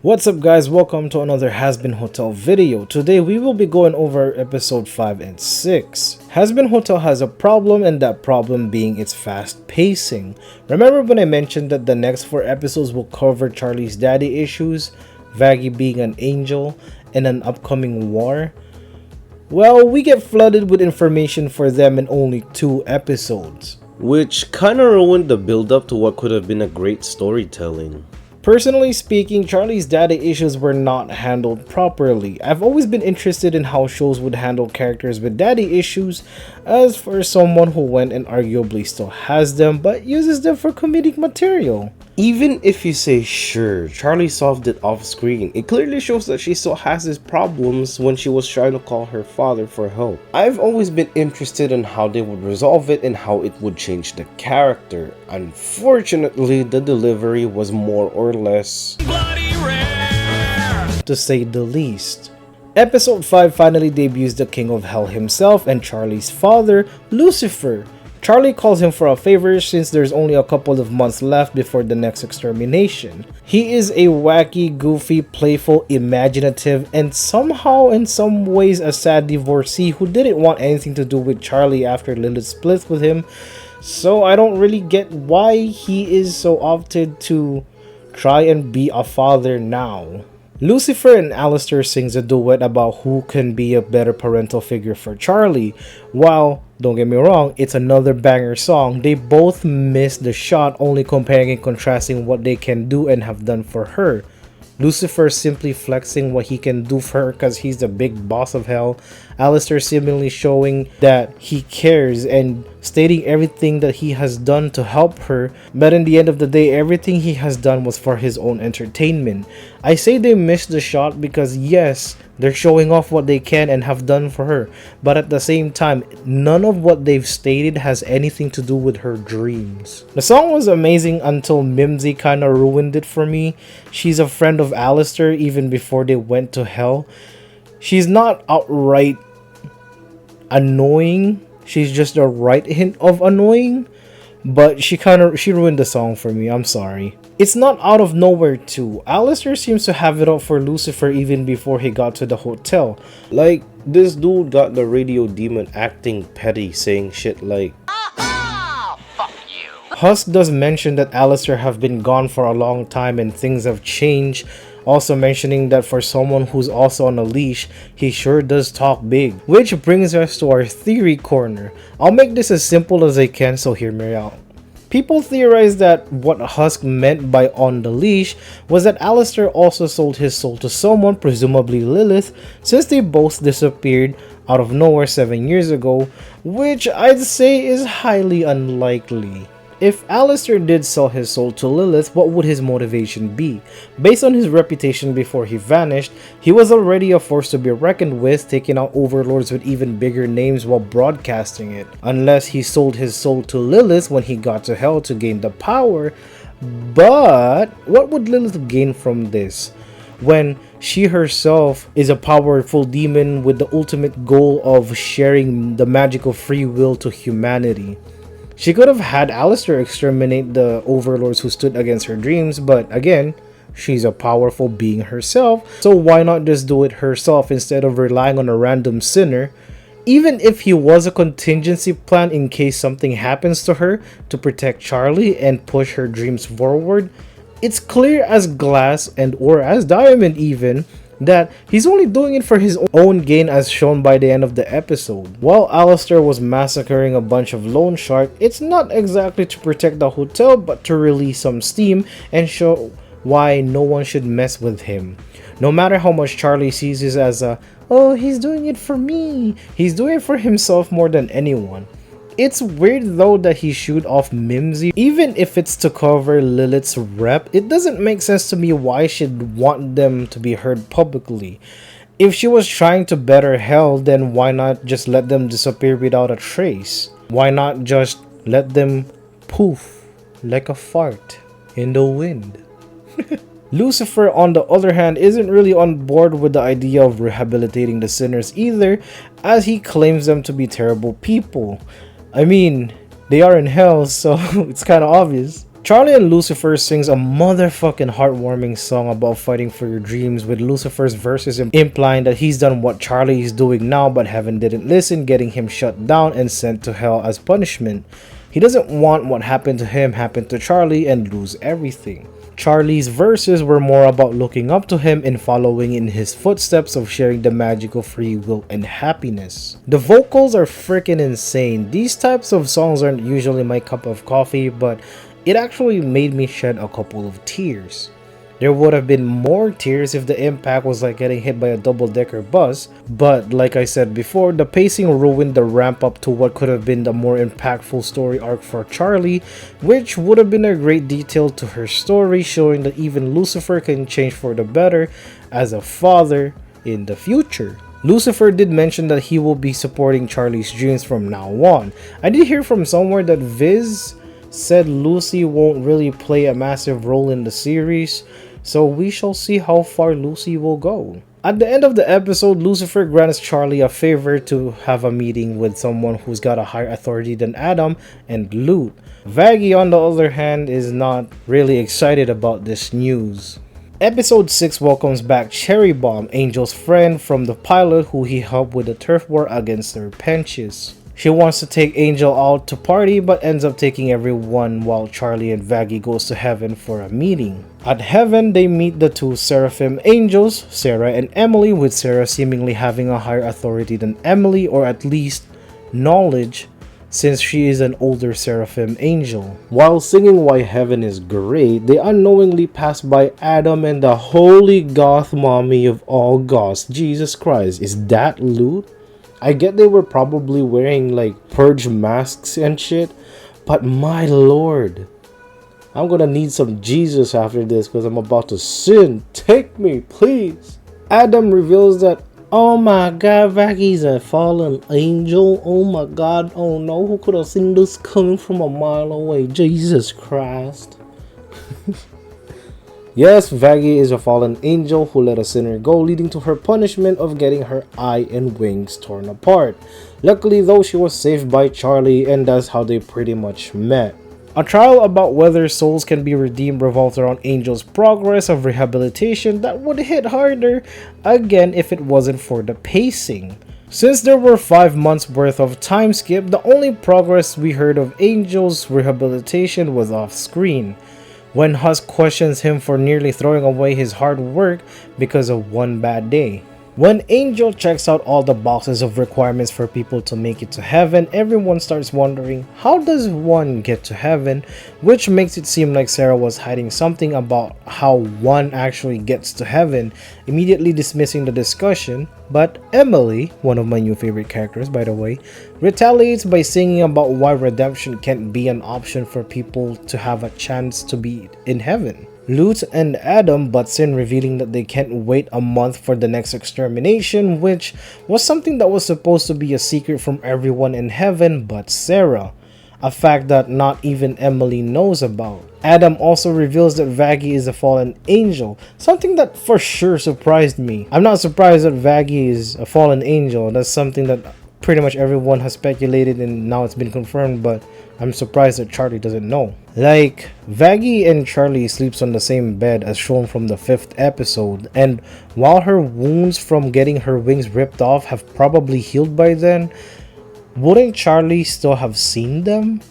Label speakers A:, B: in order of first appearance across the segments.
A: What's up guys, welcome to another Hazbin Hotel video. Today we will be going over episode 5 and 6. Hazbin Hotel has a problem, and that problem being its fast pacing. Remember when I mentioned that the next 4 episodes will cover Charlie's daddy issues, Vaggie being an angel, and an upcoming war? Well, we get flooded with information for them in only 2 episodes.
B: Which kinda ruined the build up to what could have been a great storytelling.
A: Personally speaking, Charlie's daddy issues were not handled properly. I've always been interested in how shows would handle characters with daddy issues, as for someone who went and arguably still has them but uses them for comedic material.
B: Even if you say sure, Charlie solved it off screen, it clearly shows that she still has these problems when she was trying to call her father for help. I've always been interested in how they would resolve it and how it would change the character. Unfortunately, the delivery was more or less bloody rare,
A: to say the least. Episode 5 finally debuts the King of Hell himself and Charlie's father, Lucifer. Charlie calls him for a favor since there's only a couple of months left before the next extermination. He is a wacky, goofy, playful, imaginative, and somehow in some ways a sad divorcee who didn't want anything to do with Charlie after Lilith split with him, so I don't really get why he is so opted to try and be a father now. Lucifer and Alistair sings a duet about who can be a better parental figure for Charlie. While, don't get me wrong, it's another banger song, they both miss the shot, only comparing and contrasting what they can do and have done for her. Lucifer simply flexing what he can do for her because he's the big boss of hell. Alistair seemingly showing that he cares and stating everything that he has done to help her, but in the end of the day, everything he has done was for his own entertainment. I say they missed the shot because yes, they're showing off what they can and have done for her, but at the same time, none of what they've stated has anything to do with her dreams. The song was amazing until Mimsy kinda ruined it for me. She's a friend of Alistair even before they went to hell. She's not outright annoying, she's just a right hint of annoying, but she ruined the song for me, I'm sorry. It's not out of nowhere too. Alistair seems to have it up for Lucifer even before he got to the hotel.
B: Like, this dude got the radio demon acting petty, saying shit like,
C: Fuck you.
A: Husk does mention that Alistair have been gone for a long time and things have changed, also mentioning that for someone who's also on a leash, he sure does talk big. Which brings us to our theory corner. I'll make this as simple as I can, so hear me out. People theorize that what Husk meant by on the leash was that Alistair also sold his soul to someone, presumably Lilith, since they both disappeared out of nowhere 7 years ago, which I'd say is highly unlikely. If Alistair did sell his soul to Lilith, what would his motivation be? Based on his reputation before he vanished, he was already a force to be reckoned with, taking out overlords with even bigger names while broadcasting it. Unless he sold his soul to Lilith when he got to hell to gain the power. But what would Lilith gain from this, when she herself is a powerful demon with the ultimate goal of sharing the magical free will to humanity? She could have had Alistair exterminate the overlords who stood against her dreams, but again, she's a powerful being herself, so why not just do it herself instead of relying on a random sinner? Even if he was a contingency plan in case something happens to her to protect Charlie and push her dreams forward, it's clear as glass and or as diamond even that he's only doing it for his own gain, as shown by the end of the episode. While Alistair was massacring a bunch of loan sharks, it's not exactly to protect the hotel but to release some steam and show why no one should mess with him. No matter how much Charlie sees this as a, oh, he's doing it for me, he's doing it for himself more than anyone. It's weird though that he shoot off Mimsy, even if it's to cover Lilith's rep. It doesn't make sense to me why she'd want them to be heard publicly. If she was trying to better hell, then why not just let them disappear without a trace? Why not just let them poof like a fart in the wind? Lucifer, on the other hand, isn't really on board with the idea of rehabilitating the sinners either, as he claims them to be terrible people. I mean, they are in hell, so it's kind of obvious. Charlie and Lucifer sings a motherfucking heartwarming song about fighting for your dreams, with Lucifer's verses implying that he's done what Charlie is doing now, but heaven didn't listen, getting him shut down and sent to hell as punishment. He doesn't want what happened to him happen to Charlie and lose everything. Charlie's verses were more about looking up to him and following in his footsteps of sharing the magical free will and happiness. The vocals are freaking insane. These types of songs aren't usually my cup of coffee, but it actually made me shed a couple of tears. There would have been more tears if the impact was like getting hit by a double-decker bus, but like I said before, the pacing ruined the ramp up to what could have been the more impactful story arc for Charlie, which would have been a great detail to her story, showing that even Lucifer can change for the better as a father in the future. Lucifer did mention that he will be supporting Charlie's dreams from now on. I did hear from somewhere that Viz said Lucy won't really play a massive role in the series, so we shall see how far Lucy will go. At the end of the episode, Lucifer grants Charlie a favor to have a meeting with someone who's got a higher authority than Adam and Loot. Vaggie, on the other hand, is not really excited about this news. Episode 6 welcomes back Cherry Bomb, Angel's friend from the pilot who he helped with the turf war against their Penches. She wants to take Angel out to party but ends up taking everyone while Charlie and Vaggie goes to heaven for a meeting. At heaven, they meet the two Seraphim angels, Sarah and Emily, with Sarah seemingly having a higher authority than Emily, or at least knowledge, since she is an older Seraphim angel. While singing Why Heaven is Great, they unknowingly pass by Adam and the holy goth mommy of all goths, Jesus Christ. Is that Loot? I get they were probably wearing like purge masks and shit, but my lord, I'm gonna need some Jesus after this because I'm about to sin. Take me, please. Adam reveals that, oh my god, Vaggie's a fallen angel. Oh my god, oh no, who could have seen this coming from a mile away? Jesus Christ. Yes, Vaggie is a fallen angel who let a sinner go, leading to her punishment of getting her eye and wings torn apart. Luckily though, she was saved by Charlie, and that's how they pretty much met. A trial about whether souls can be redeemed revolves around Angel's progress of rehabilitation that would hit harder, again, if it wasn't for the pacing. Since there were 5 months worth of time skip, the only progress we heard of Angel's rehabilitation was off screen, when Husk questions him for nearly throwing away his hard work because of one bad day. When Angel checks out all the boxes of requirements for people to make it to heaven, everyone starts wondering, how does one get to heaven? Which makes it seem like Sarah was hiding something about how one actually gets to heaven, immediately dismissing the discussion. But Emily, one of my new favorite characters by the way, retaliates by singing about why redemption can't be an option for people to have a chance to be in heaven. Loot and Adam butts in, revealing that they can't wait a month for the next extermination, which was something that was supposed to be a secret from everyone in heaven but Sarah, a fact that not even Emily knows about. Adam also reveals that Vaggie is a fallen angel, something that for sure surprised me. I'm not surprised that Vaggie is a fallen angel. That's something that pretty much everyone has speculated and now it's been confirmed, but I'm surprised that Charlie doesn't know. Like, Vaggie and Charlie sleeps on the same bed as shown from the 5th episode, and while her wounds from getting her wings ripped off have probably healed by then, wouldn't Charlie still have seen them?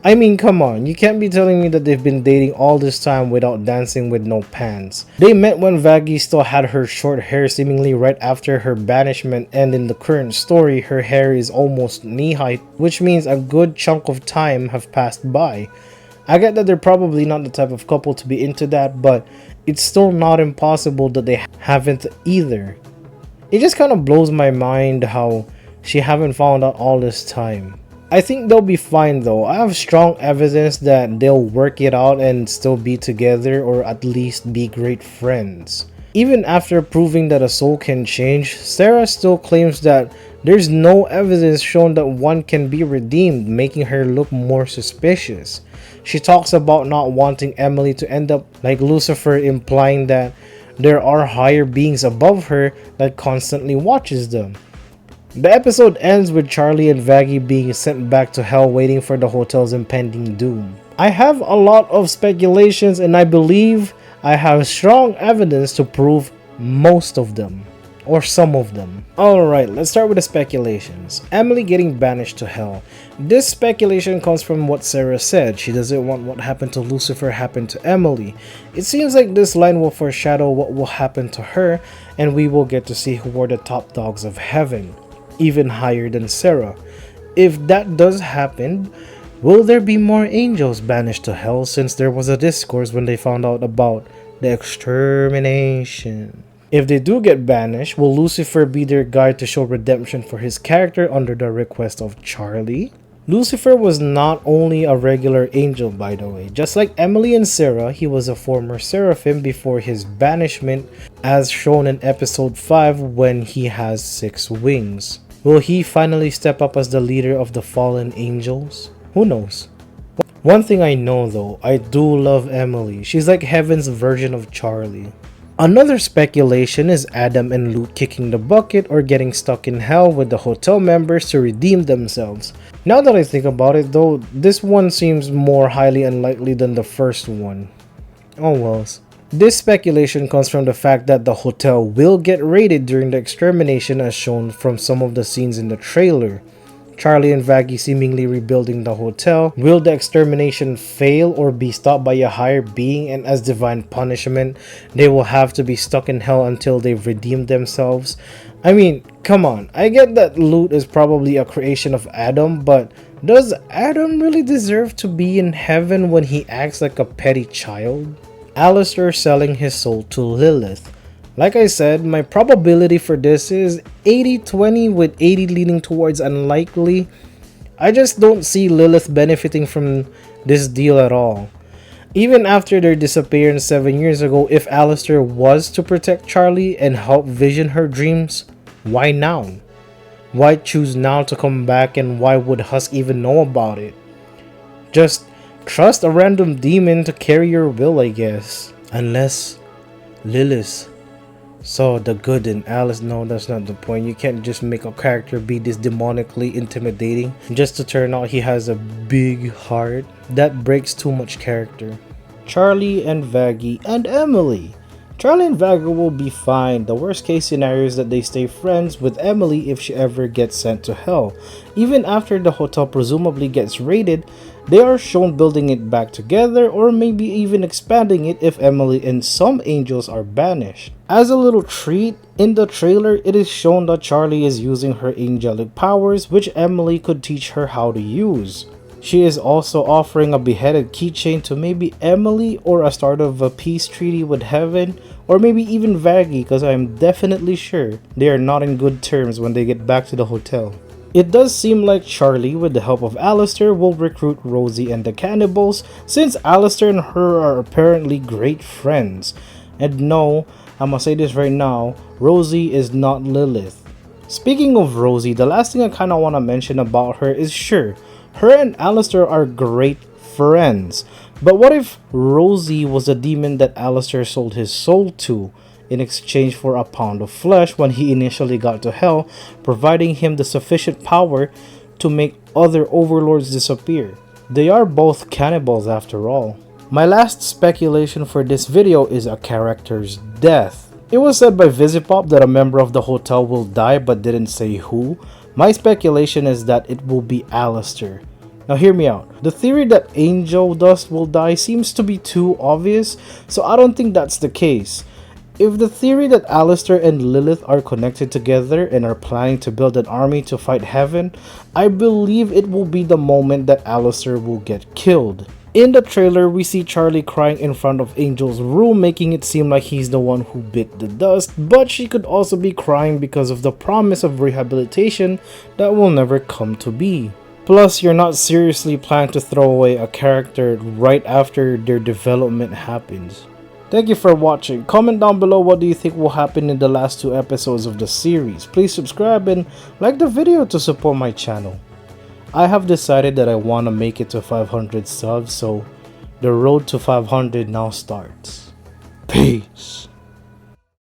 A: I mean, come on, you can't be telling me that they've been dating all this time without dancing with no pants. They met when Vaggie still had her short hair, seemingly right after her banishment, and in the current story, her hair is almost knee height, which means a good chunk of time have passed by. I get that they're probably not the type of couple to be into that, but it's still not impossible that they haven't either. It just kind of blows my mind how she haven't found out all this time. I think they'll be fine though. I have strong evidence that they'll work it out and still be together, or at least be great friends. Even after proving that a soul can change, Sarah still claims that there's no evidence shown that one can be redeemed, making her look more suspicious. She talks about not wanting Emily to end up like Lucifer, implying that there are higher beings above her that constantly watches them. The episode ends with Charlie and Vaggie being sent back to hell, waiting for the hotel's impending doom. I have a lot of speculations, and I believe I have strong evidence to prove most of them. Or some of them. Alright, let's start with the speculations. Emily getting banished to hell. This speculation comes from what Sarah said. She doesn't want what happened to Lucifer happen to Emily. It seems like this line will foreshadow what will happen to her, and we will get to see who are the top dogs of heaven, even higher than Sarah. If that does happen, will there be more angels banished to hell, since there was a discourse when they found out about the extermination? If they do get banished, will Lucifer be their guide to show redemption for his character under the request of Charlie? Lucifer was not only a regular angel, by the way. Just like Emily and Sarah, he was a former seraphim before his banishment, as shown in episode 5 when he has 6 wings. Will he finally step up as the leader of the fallen angels? Who knows? One thing I know though, I do love Emily. She's like heaven's version of Charlie. Another speculation is Adam and Luke kicking the bucket or getting stuck in hell with the hotel members to redeem themselves. Now that I think about it though, this one seems more highly unlikely than the first one. Oh wells. This speculation comes from the fact that the hotel will get raided during the extermination, as shown from some of the scenes in the trailer. Charlie and Vaggie seemingly rebuilding the hotel. Will the extermination fail or be stopped by a higher being, and as divine punishment, they will have to be stuck in hell until they've redeemed themselves? I mean, come on, I get that loot is probably a creation of Adam, but does Adam really deserve to be in heaven when he acts like a petty child? Alistair selling his soul to Lilith. Like I said, my probability for this is 80-20, with 80 leaning towards unlikely. I just don't see Lilith benefiting from this deal at all. Even after their disappearance 7 years ago, if Alistair was to protect Charlie and help vision her dreams, why now? Why choose now to come back, and why would Husk even know about it? Just trust a random demon to carry your will, I guess. Unless Lilith saw the good in Alice. No, that's not the point. You can't just make a character be this demonically intimidating just to turn out he has a big heart. That breaks too much character. Charlie and Vaggie and Emily. Charlie and Vaggie will be fine. The worst case scenario is that they stay friends with Emily if she ever gets sent to hell. Even after the hotel presumably gets raided, they are shown building it back together, or maybe even expanding it if Emily and some angels are banished. As a little treat, in the trailer it is shown that Charlie is using her angelic powers, which Emily could teach her how to use. She is also offering a beheaded keychain to maybe Emily, or a start of a peace treaty with heaven, or maybe even Vaggie, because I am definitely sure they are not in good terms when they get back to the hotel. It does seem like Charlie, with the help of Alistair, will recruit Rosie and the cannibals, since Alistair and her are apparently great friends. And no, I'm gonna say this right now, Rosie is not Lilith. Speaking of Rosie, the last thing I kinda wanna mention about her is, sure, her and Alistair are great friends, but what if Rosie was a demon that Alistair sold his soul to in exchange for a pound of flesh when he initially got to hell, providing him the sufficient power to make other overlords disappear? They are both cannibals after all. My last speculation for this video is a character's death. It was said by Visipop that a member of the hotel will die, but didn't say who. My speculation is that it will be Alistair. Now hear me out. The theory that Angel Dust will die seems to be too obvious, so I don't think that's the case. If the theory that Alistair and Lilith are connected together and are planning to build an army to fight heaven, I believe it will be the moment that Alistair will get killed. In the trailer, we see Charlie crying in front of Angel's room, making it seem like he's the one who bit the dust, but she could also be crying because of the promise of rehabilitation that will never come to be. Plus, you're not seriously planning to throw away a character right after their development happens. Thank you for watching. Comment down below what do you think will happen in the last 2 episodes of the series. Please subscribe and like the video to support my channel. I have decided that I want to make it to 500 subs, so the road to 500 now starts. Peace.